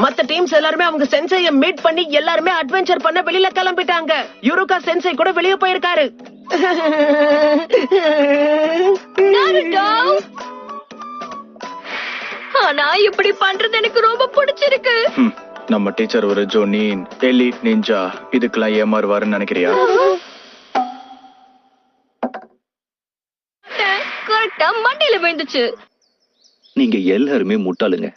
மத்த டீம்ஸ் எல்லாருமே அவங்க சென்சைய மீட் பண்ணி எல்லாருமே அட்வென்ச்சர் பண்ண வெளியில கிளம்பிட்டாங்க. யுருகா சென்சை கூட வெளிய போயிருக்காரு. ஆனா இப்படி பண்றது எனக்கு ரொம்ப பிடிச்சிருக்கு. நம்ம டீச்சர் ஒரு ஜோனின் எலிட் நிஞ்சா, இதுக்கெல்லாம் ஏமாறுவாருன்னு நினைக்கிறியா? கரெக்டா மண்டையில விழுந்துச்சு. நீங்க எல்லாருமே முட்டாளுங்க.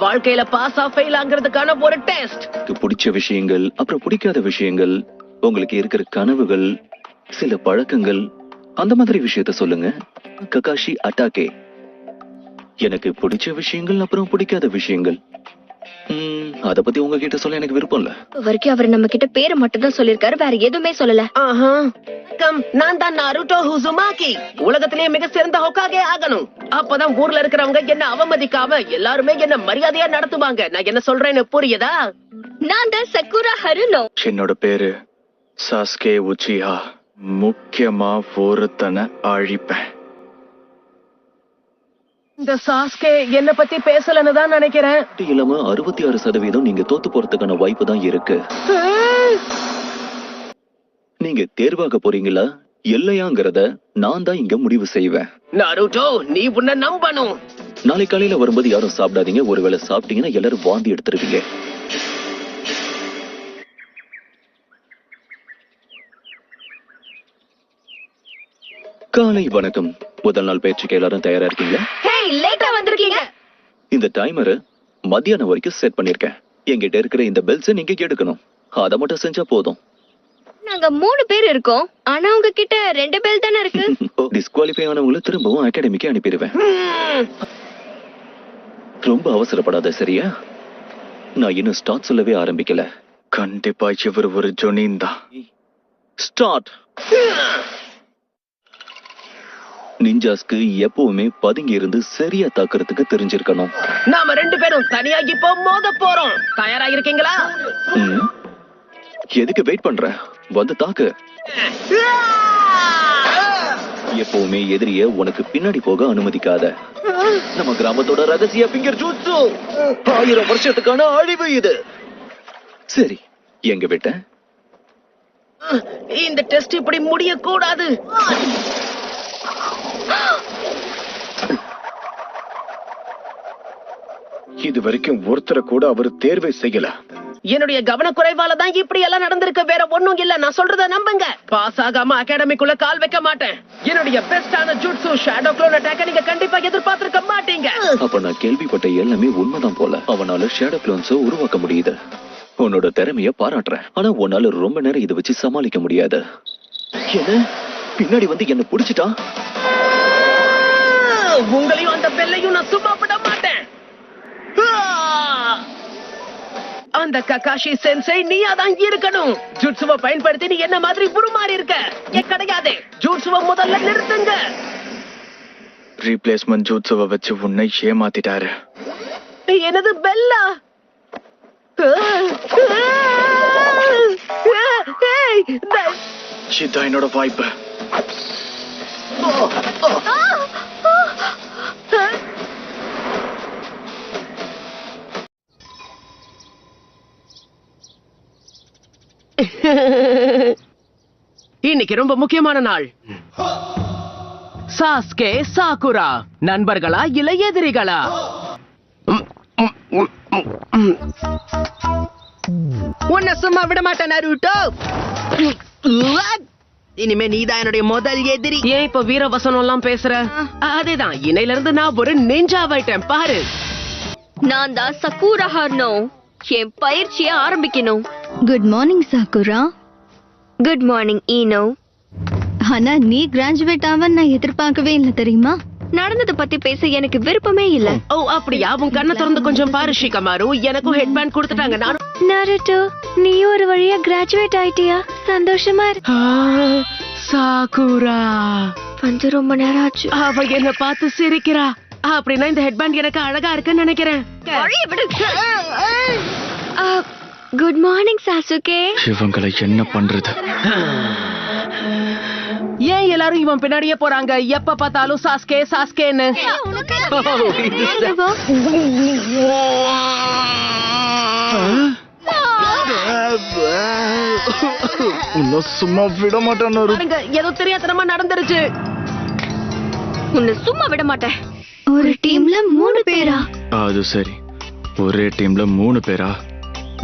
வாழ்க்கையில பாஸ் ஆ ஃபெயில் ஆகிறதுக்கான ஒரு டெஸ்ட். பிடிச்ச விஷயங்கள், அப்புறம் பிடிக்காத விஷயங்கள், உங்களுக்கு இருக்கிற கனவுகள், சில பழக்கங்கள், அந்த மாதிரி விஷயத்த சொல்லுங்க. ககாஷி அட்டாகே. எனக்கு பிடிச்ச விஷயங்கள், அப்புறம் பிடிக்காத விஷயங்கள். அத பத்தி உங்ககிட்ட சொல்ல எனக்கு விருப்பம் இல்ல. வரைக்கும் அவர் நம்ம கிட்ட பேரை மட்டும் தான் சொல்லிருக்காரு, வேற எதுவுமே சொல்லல. நான் தான் நாருட்டோ உசுமாகி. உலகத்திலேயே மிக சிறந்த ஹோகாகே ஆகணும். அப்பதான் ஊர்ல இருக்கிறவங்க என்ன அவமதிக்காம எல்லாருமே என்ன மரியாதையா நடத்துவாங்க. நான் என்ன சொல்றேன்னு புரியுதா? நான் தான் சக்குரா ஹருனோ. என்னோட பேரு சாஸ்கே உச்சிஹா. முக்கியமா ஒருத்தனை அழிப்பேன். இந்த சாஸ்கே என்ன பத்தி பேசலன்னு தான் நினைக்கிறேன். இல்லாம 66% நீங்க தோத்து போறதுக்கான வாய்ப்பு தான் இருக்கு. நீங்க தேர்வாக போறீங்களா இல்லையாங்கிறத நான் தான் இங்க முடிவு செய்வேன். நாருட்டோ, நீ உன்னை நம்பணும். நாளை காலையில வரும்போது யாரும் சாப்பிடாதீங்க. ஒருவேளை சாப்பிட்டீங்கன்னா எல்லாரும் வாந்தி எடுத்துருவீங்க. காலை வணக்கம். முதல் நாள் பயிற்சிக்கு எல்லாரும் தயாரா இருக்கீங்களா? லேட்டா வந்திருக்கீங்க. இந்த டைமரை மத்தியானம் வரைக்கும் செட் பண்ணிருக்கேன். என்கிட்ட இருக்கிற இந்த பெல்ஸ் நீங்க எடுக்கணும். அதை மட்டும் செஞ்சா போதும். நாங்க 3 பேர் இருக்கோம், ஆனா உங்ககிட்ட 2 பெல் தானே இருக்கு. டிஸ்குவாலிஃபை ஆனவங்களை திரும்பவும் அகாடமிக்கு அனுப்பிடுவேன். ரொம்ப அவசரப்படாத, சரியா? நான் இன்னும் ஸ்டார்ட் சொல்லவே ஆரம்பிக்கல. கண்டிப்பா இவர் ஒரு ஜோனின் தான். ஸ்டார்ட். நிஞ்சாஸ்க்கு எப்பவுமே பதுங்கி இருந்து சரியா தாக்குறதுக்கு தெரிஞ்சிருக்கணும். நாம 2 பேரும் தனியா இப்போ மோத போறோம். தயாரா இருக்கீங்களா? எதுக்கு வெயிட் பண்ற? வந்து தாக்கு. எப்பவுமே எதிரிய உனக்கு பின்னாடி போக அனுமதிக்காத. நம்ம கிராமத்தோட ரகசிய பிங்கர் ஜூட்சு. 1000 வருஷத்துக்கான அழிவு இது. சரி, எங்க விட்ட? இந்த டெஸ்ட் இப்படி முடிய கூடாது. இது வரைக்கும் ஒருத்தரை கூட அவர் தேர்வை செய்யல. என்னுடைய கவனக்குறைவால தான் இப்படி எல்லாம் நடந்திருக்கு, வேற ஒண்ணும் இல்ல. நான் சொல்றத நம்புங்க. பாஸ் ஆகாம அகாடமிக்குள்ள கால் வைக்க மாட்டேன். என்னுடைய பெஸ்டான ஜூட்சு ஷேடோ க்ளோன் அட்டாக்க நீங்க கண்டிப்பா எதிர்பார்த்திருக்க மாட்டீங்க. அப்ப நான் கேள்விப்பட்ட எல்லாமே உண்மைதான் போல. அவனால ஷேடோ க்ளோன்ஸ உருவாக்க முடியுது. உன்னோட திறமைய பாராட்டுறேன். ஆனா உன்னால ரொம்ப நேரம் இதை வச்சு சமாளிக்க முடியாது. என்ன பின்னாடி வந்து என்ன புடிச்சிட்டான்? உங்களையும் அந்த பெல்லையும் நான் சும்மா விட மாட்டேன். அந்த ககாஷி சென்சை நீயா தான் இருக்கணும். ஜூட்சுவை பயன்படுத்தி நீ என்ன மாதிரி உருமாறி இருக்க. கிடையாது, ஜூட்சுவை முதல்ல நிறுத்துங்க. ரீப்ளேஸ்மெண்ட் ஜூட்சுவை வச்சு உன்னை ஏமாத்திட்டாரு. எனது பெல்லா? இதான் என்னோட வாய்ப்பு. இன்னைக்கு ரொம்ப முக்கியமான நாள். சாஸ்கே சாகுரா நண்பர்களா இல்ல எதிரிகளா? உன்னை சும்மா விட மாட்டேன் நாருட்டோ. இனிமே நீதான் என்னுடைய முதல் எதிரி. ஏன் இப்ப வீரவசனம் எல்லாம் பேசுற? அதேதான், இன்னையில இருந்து நான் ஒரு நிஞ்சாவாயிட்டேன் பாரு. நான் தான் சக்குரா ஹருனோ. என் பயிற்சியை ஆரம்பிக்கணும். Good morning Sakura. Good morning Ino. ஆனா நீ கிராஜுவேட் ஆவ நான் எதிர்பார்க்கவே இல்ல, தெரியுமா? நடந்தத பத்தி பேச எனக்கு விருப்பமே இல்ல. ஓ அப்படியா? உன் கண்ணை திறந்து கொஞ்சம் பாரு ஷிகமாரு. எனக்கும் ஹெட் பேண்ட் கொடுத்துட்டாங்க. நான் நாருட்டோ, நீ ஒரு வழியா கிராஜுவேட் ஆயிட்டியா? சந்தோஷமா இருக்கு. சாகுரா வந்து ரொம்ப நேரம் ஆச்சு. அவ என்ன பார்த்து சிரிக்கிறா. அப்படின்னா இந்த ஹெட் பேண்ட் எனக்கு அழகா இருக்குன்னு நினைக்கிறேன். Good morning Sasuke. இவங்களை என்ன பண்றது? ஏன் எல்லாரும் இவன் பின்னாடியே போறாங்க? எப்ப பார்த்தாலும் சாஸ்கே சாஸ்கேன்னு. இன்னும் சும்மா விட மாட்டேன் பாருங்க ஏதோ தெரியாதனமா நடந்துருச்சு. உன்னை சும்மா விட மாட்டேன். ஒரு டீம்ல 3 பேரா? அது சரி, ஒரே டீம்ல 3 பேரா?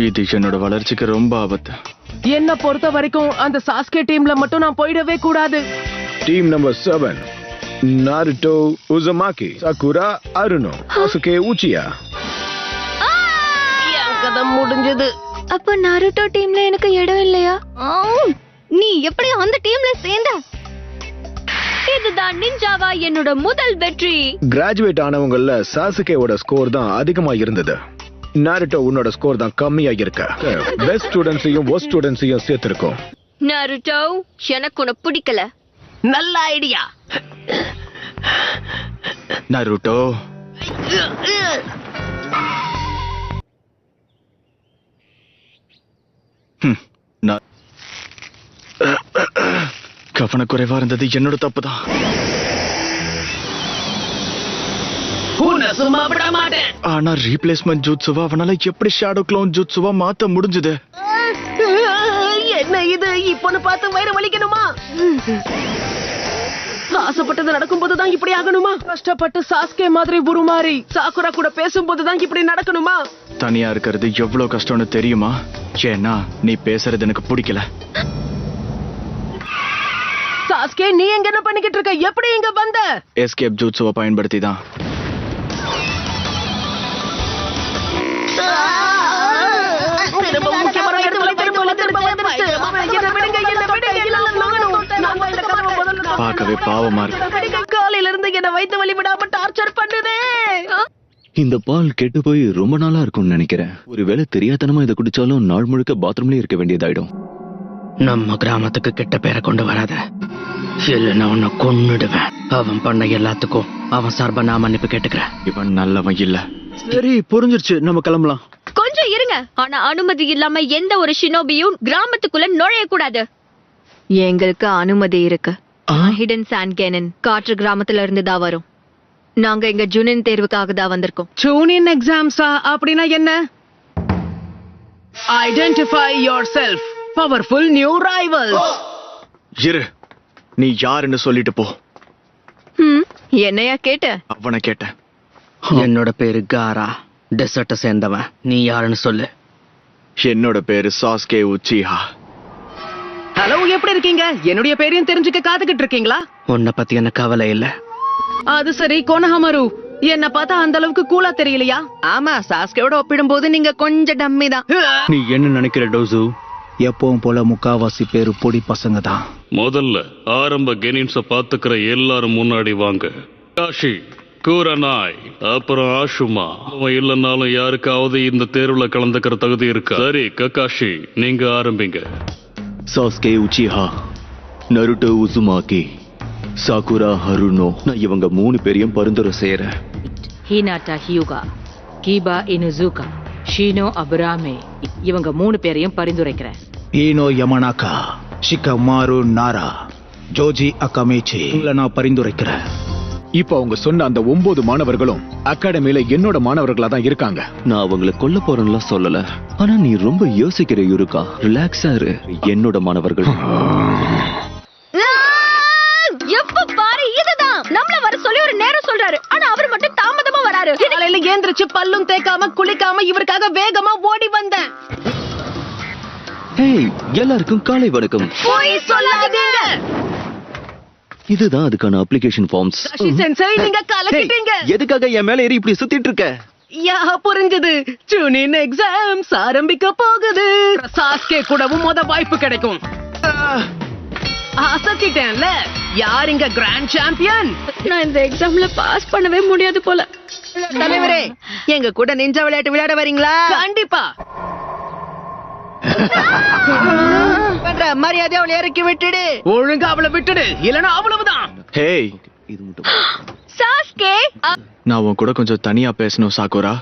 இது என்னோட வளர்ச்சிக்கு ரொம்ப ஆபத்து. என்ன பொறுத்த வரைக்கும் அந்த சாஸ்கே டீம்ல மட்டும் நான் போயிடவே கூடாது. Team number 7. Naruto Uzumaki, Sakura Haruno, Sasuke Uchiha. என் கதை முடிஞ்சது. அப்போ நாருட்டோ டீம்ல எனக்கு இடம் இல்லையா? நீ எப்படி அந்த டீம்ல சேர்ந்த? இதுதான் நிஞ்சாவா என்னோட முதல் வெற்றி. கிராஜுவேட் ஆனவங்கல்ல சாசுகேவோட ஸ்கோர் தான் அதிகமா இருந்தது. நாருட்டோ உன்னோட ஸ்கோர் தான் கம்மியா இருக்க. பெஸ்ட் ஸ்டூடண்ட்ஸையும் வொர்ஸ்ட் ஸ்டூடண்ட்ஸையும் சேர்த்திருக்கோம். நருட்டோ, எனக்கு உன்னை பிடிக்கல. நல்ல ஐடியா. நருட்டோ, கவனக்குறைவா இருந்தது என்னோட தப்புதான். உன்னை சும்மா விட மாட்டேன். ஆனா ரீப்ளேஸ்மெண்ட் ஜூட்சுவா அவனால எப்படி ஷேடோ க்ளோன் ஜூட்சுவா மாத்த முடிஞ்சது? என்ன இது? இப்பன்னு பார்த்து வயிறு வலிக்கணுமா? ஆசைப்பட்டது நடக்கும்போதுதான் இப்படி ஆகணுமா? கஷ்டப்பட்டு சாஸ்கே மாதிரி உருமாறி சாக்குரா கூட பேசும்போதுதான் இப்படி நடக்கணுமா? தனியா இருக்கிறது எவ்வளவு கஷ்டம்னு தெரியுமா? ஏன்னா நீ பேசுறது எனக்கு பிடிக்கல. சாஸ்கே, நீ எங்க என்ன பண்ணிக்கிட்டு இருக்க? எப்படி இங்க வந்த? எஸ்கேப் ஜூட்சுவை பயன்படுத்தி தான். பார்க்கவே பாவமா இருக்கு. காலையில இருந்து என்ன வயித்து வலி விடாம டார்ச்சர் பண்ணுதே. இந்த பால் கெட்டு போய் ரொம்ப நாளா இருக்கும்னு நினைக்கிறேன். ஒருவேளை தெரியாதனமா இதை குடிச்சாலும் நாள் முழுக்க பாத்ரூம்லயே இருக்க வேண்டியதாயிடும். நம்ம கிராமத்துக்கு கெட்ட பேரை கொண்டு வராத, இல்லைன்னா உன்னை கொன்னுடுவேன். அவன் பண்ண எல்லாத்துக்கும் அவன் சார்பா நான் மன்னிப்பு கேட்டுக்கிறேன். இவன் நல்லவன் இல்ல. சரி, புரிஞ்சிருச்சு, நம்ம கிளம்பலாம். கொஞ்சம் இருங்க. ஆனா அனுமதி இல்லாம எந்த ஒரு ஷினோபியும் கிராமத்துக்குள்ள நுழைய கூடாது. எங்களுக்கு அனுமதி இருக்கு. ஹிடன் சாண்ட் கேனன் காற்று கிராமத்துல இருந்து தான் வரும். நாங்க இங்க ஜூனியர் தேர்வுக்காக தான் வந்திருக்கோம். ஜூனியர் எக்ஸாம்ஸா? அப்படின்னா என்ன? Identify yourself. Powerful new rivals. இரு, நீ யாருன்னு சொல்லிட்டு போ. என்னையா கேட்ட? அவனை கேட்டேன். என்னோட பேரு காரா, டெசர்ட்டை சேர்ந்தவன். நீ யாருன்னு சொல்லு. என்னோட பேரு சாஸ்கே உச்சிஹா. ஹலோ, எப்படி இருக்கீங்க? என்னுடைய பேரையும் தெரிஞ்சுக்க காத்துக்கிட்டு இருக்கீங்களா? உன்னை பத்தி என்ன கவலை இல்ல. அது சரி, கோனஹமரு, என்ன பார்த்தா அந்த அளவுக்கு கூலா தெரியலையா? ஆமா, சாஸ்கேவோட ஒப்பிடும்போது நீங்க கொஞ்சம் டம்மி தான். நீ என்ன நினைக்கிற டோசு? எப்பவும் போல முக்காவாசி பேரு பொடி பசங்க தான். முதல்ல ஆரம்ப கெனின்ஸ பாத்துக்கிற எல்லாரும் முன்னாடி வாங்க. காஷி, கூரனாய், அப்புறம் ஆஷுமா. அவன் இல்லைன்னாலும் யாருக்காவது இந்த தேர்வுல கலந்துக்கிற தகுதி இருக்கா? சரி ககாஷி, நீங்க ஆரம்பிங்க. Sasuke Uchiha, Naruto Uzumaki, Sakura Haruno. நான் இவங்க 3 பேரையும் பரிந்துரை செய்யறேன். ஹினாட்டா ஹியூகா, கீபா இனுசுகா, ஷீனோ அபுராமே, இவங்க 3 பேரையும் பரிந்துரைக்கிறேன். ஈனோ யமனாக்கா, ஷிகமாரு நாரா, ஜோஜி அகாமேச்சி, உங்களை நான் பரிந்துரைக்கிறேன். இப்ப அவங்க சொன்ன அந்த 9 மாணவர்களும் அகாடமியில என்னோட மாணவர்களா தான் இருக்காங்க. நான் அவங்களை கொல்ல போறேன்லாம் சொல்லல. ஆனா நீ ரொம்ப யோசிக்கிற யூருக்கா. ரிலாக்ஸா இரு. என்னோட மாணவர்கள். எப்ப பாரு இதுதான். நம்மள வர சொல்லி ஒரு நேரம் சொல்றாரு, ஆனா அவர் மட்டும் தாமதமா வராரு. காலையில ஏந்திரிச்சு பல்லும் தேய்க்காம குளிக்காம இவருக்காக வேகமா ஓடி வந்தேன். ஹேய், எல்லாருக்கும் காலை வணக்கம். போய் சொல்லாதீங்க. இதுதான் அதுக்கான அப்ளிகேஷன் ஃபார்ம்ஸ். சஷி சென்சை, நீங்க கலக்கிட்டீங்க. எதுக்காக என் மேல ஏறி இப்படி சுத்திட்டு இருக்க? யா, புரிஞ்சது. ஜூனியர் எக்ஸாம்ஸ் ஆரம்பிக்க போகுது. சாஸ்கே கூடவும் வாய்ப்பு கிடைக்கும். அசத்திட்டேன்ல. யார் இங்க கிராண்ட் சாம்பியன்? நான் இந்த எக்ஸாம்ல பாஸ் பண்ணவே முடியாது போல. தலைவரே, எங்க கூட நிஞ்சா விளையாட்டு விளையாட வரீங்களா? கண்டிப்பா. மரியாதை அவளை இறக்கி விட்டுடு. ஒழுங்கா அவளை விட்டுடு, இல்லனா அவ்வளவுதான். ஹேய், இது மட்டும். சாஸ்கே, நான் உன் கூட கொஞ்சம் தனியா பேசணும் சாகுரா.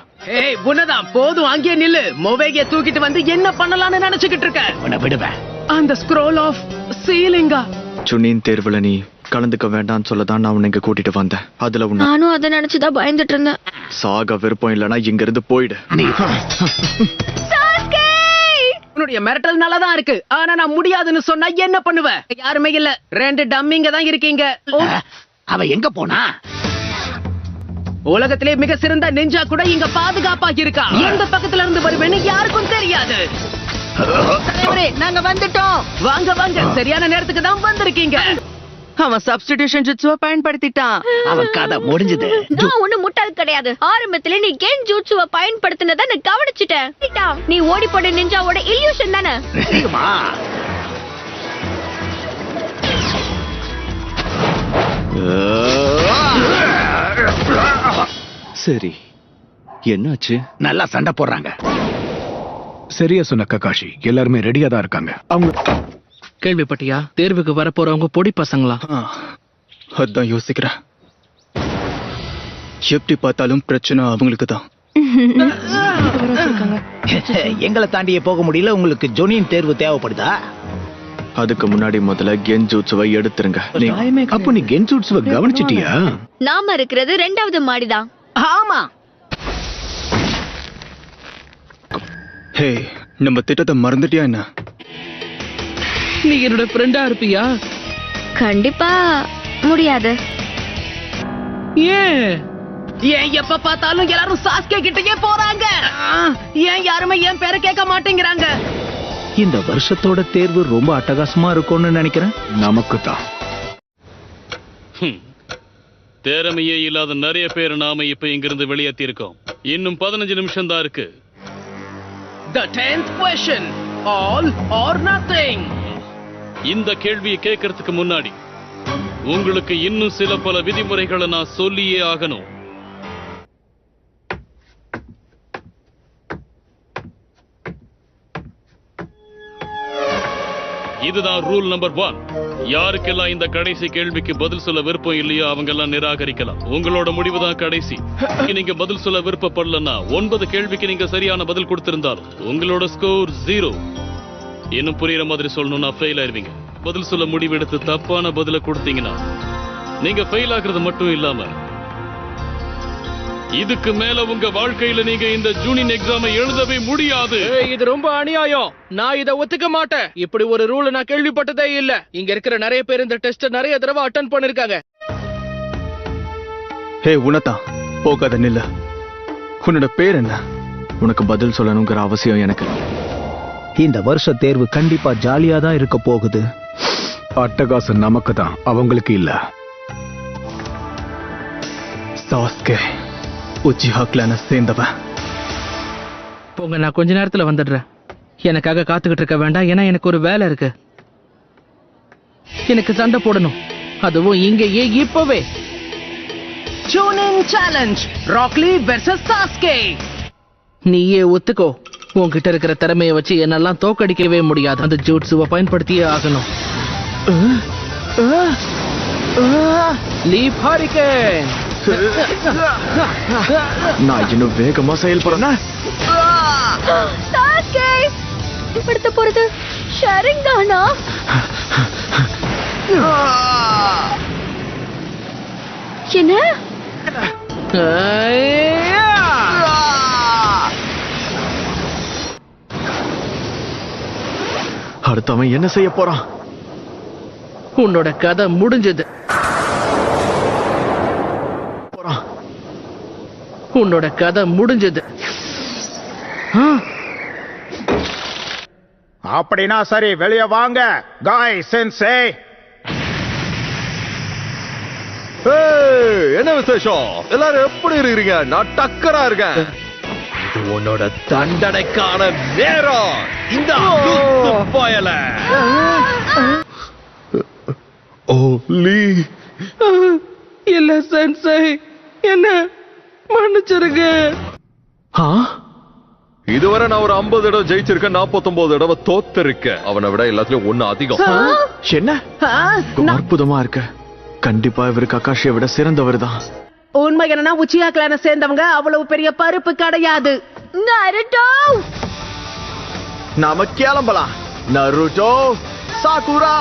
ஏய், உன்னதான். போதும், அங்கே நில்லு. மொவேகிய தூக்கிட்டு வந்து என்ன பண்ணலாம்னு நினைச்சுக்கிட்டு இருக்க? உன்னை விடுவேன். அந்த ஸ்க்ரோல் ஆஃப் சீலிங்கா? ஜூனியர் தேர்வுல நீ கலந்துக்க வேண்டாம்னு சொல்லதான் நான் உன்னை இங்க கூட்டிட்டு வந்தேன். அதுல உன்னை நானும் அதை நினைச்சுதான் பயந்துட்டு இருந்தேன். சாக விருப்பம் இல்லனா இங்க இருந்து போயிடு. உன்னுடைய மிரட்டல் நல்லதான் இருக்கு, ஆனா நான் முடியாதுன்னு சொன்னா என்ன பண்ணுவ? யாருமே இல்ல, 2 டம்மிங்க தான் இருக்கீங்க. அவ எங்க போனா? உலகத்திலே மிக சிறந்த நெஞ்சா கூட இங்க பாதுகாப்பா இருக்கா. எந்த பக்கத்துல இருந்து வருவேன்னு யாருக்கும் தெரியாது. நாங்க வந்துட்டோம். வாங்க வாங்க, சரியான நேரத்துக்கு தான் வந்திருக்கீங்க. அவன் சப்ஸ்டிடியூஷன் ஜுட்சுவை பயன்படுத்திட்டான். அவன் கதை முடிஞ்சது. நான் ஒண்ணு முட்டாள் கிடையாது. ஆரம்பத்துல நீ கென் ஜூட்சுவை பயன்படுத்தினத நான் கவனிச்சிட்டேன். நீ ஓடி போட நிஞ்சாவோட இல்யூஷன் தானே? சரி, என்னாச்சு? நல்லா சண்டை போடுறாங்க. சரியா சொன்ன ககாஷி, எல்லாருமே ரெடியா தான் இருக்காங்க. அவங்க கேள்விப்பட்டியா? தேர்வுக்கு வர போறவங்க பொடி பசங்களா? அதான் யோசிக்கிறேன். எப்படி பார்த்தாலும் பிரச்சனை அவங்களுக்கு தான். எங்களை தாண்டியே போக முடியல. உங்களுக்கு ஜொனியின் தேர்வு தேவைப்படுதா? அதுக்கு முன்னாடி முதல்ல கென்ஜூட்சுவை எடுத்துருங்க. அப்போ நீ கென்ஜூட்சுவை கவனிச்சிட்டியா? நாம இருக்கிறது 2வது மாடிதான். ஆமா, ஹே, நம்ம திட்டத்தை மறந்துட்டியா என்ன? நீ என்னோட ஃப்ரெண்டா இருப்பியா? கண்டிப்பா முடியாது. ஏன் எப்ப பார்த்தாலும் எல்லாரும் சாஸ்கே கிட்டயே போறாங்க? ஏன் யாருமே என் பேரை கேட்க மாட்டேங்கிறாங்க? இந்த வருஷத்தோட தேர்வு ரொம்ப அட்டகாசமா இருக்கும்னு நினைக்கிறேன். நமக்கு தான். திறமையே இல்லாத நிறைய பேர் நாம இப்ப இங்கிருந்து வெளியேற்றி இருக்கோம். இன்னும் 15 நிமிஷம் தான் இருக்கு. The 10th question, all or nothing. இந்த கேள்வியை கேட்கறதுக்கு முன்னாடி உங்களுக்கு இன்னும் சில பல விதிமுறைகளை நான் சொல்லியே ஆகணும். இதுதான் ரூல் நம்பர் 1. யாருக்கெல்லாம் இந்த கடைசி கேள்விக்கு பதில் சொல்ல விருப்பம் இல்லையோ அவங்க எல்லாம் நிராகரிக்கலாம். உங்களோட முடிவு தான் கடைசி. நீங்க பதில் சொல்ல விருப்பப்படலன்னா 9 கேள்விக்கு நீங்க சரியான பதில் கொடுத்திருந்தாலும் உங்களோட ஸ்கோர் 0. இன்னும் புரியுற மாதிரி சொல்லணும்னா ஃபெயில் ஆயிருவீங்க. பதில் சொல்ல முடிவெடுத்து தப்பான பதில கொடுத்தீங்கன்னா நீங்க ஃபெயில் ஆகுறது மட்டும் இல்லாம இதுக்கு மேல உங்க வாழ்க்கையில நீங்க இந்த ஜூனியர் எக்ஸாமை எழுதவே முடியாது. இது ரொம்ப அநியாயம். நான் இதை ஒத்துக்க மாட்டேன். இப்படி ஒரு ரூல் நான் கேள்விப்பட்டதே இல்ல. இங்க இருக்கிற நிறைய பேர் இந்த டெஸ்ட் நிறைய தடவை அட்டெண்ட் பண்ணிருக்காங்க. ஹே உனதா, போகாத நில்ல. உன்னோட பேர் என்ன? உனக்கு பதில் சொல்லணுங்கிற அவசியம் எனக்கு. இந்த வருஷ தேர்வு கண்டிப்பா ஜாலியா தான் இருக்க போகுது. அட்டகாசம் நமக்கு தான், அவங்களுக்கு இல்ல. சாஸ்கே உச்சிஹா கிளான சேர்ந்தவன். போங்க, நான் கொஞ்ச நேரத்துல வந்துடுறேன். எனக்காக காத்துக்கிட்டு இருக்க வேண்டாம், ஏன்னா எனக்கு ஒரு வேலை இருக்கு. எனக்கு சண்டை போடணும், அதுவும் இங்கேயே இப்பவே. Junior challenge, Rock Lee versus Sasuke. நீயே ஒத்துக்கோ, உன்கிட்ட இருக்கிற திறமையை வச்சு என்னெல்லாம் தோக்கடிக்கவே முடியாது. அந்த ஜூட்சுவை பயன்படுத்தியே ஆகணும். Leap hurricane. நான் இன்னும் வேகமா செயல்படுறேன். சாஸ்கே பயன்படுத்த போறது ஷரிங்கானா? என்ன? அடுத்தவன் என்ன செய்ய போறான்? உன்னோட கதை முடிஞ்சது. உன்னோட கதை முடிஞ்சது. அப்படின்னா சரி, வெளியே வாங்க. காய் சென்சே. என்ன விசேஷம்? எல்லாரும் எப்படி இருக்கீங்க? நான் டக்கரா இருக்கேன். இது உன்னோட தண்டனைக்கான நேரம். இந்த பயல லீ. இல்ல சென்சே, என்ன மன்னிச்சிருங்க. இதுவரை நான் ஒரு 50 தடவை ஜெயிச்சிருக்கேன், 49 தடவை தோத்திருக்கேன். அவனை விட எல்லாத்துலயும் 1 அதிகம். என்ன அற்புதமா இருக்க. கண்டிப்பா இவரு ககாஷியை விட சிறந்தவர் தான். உண்மை என்னன்னா உச்சியா கிளான சேர்ந்தவங்க அவ்வளவு பெரிய பருப்பு கிடையாது. நருட்டோ, நாம கிளம்பலாம். Naruto, Sakura.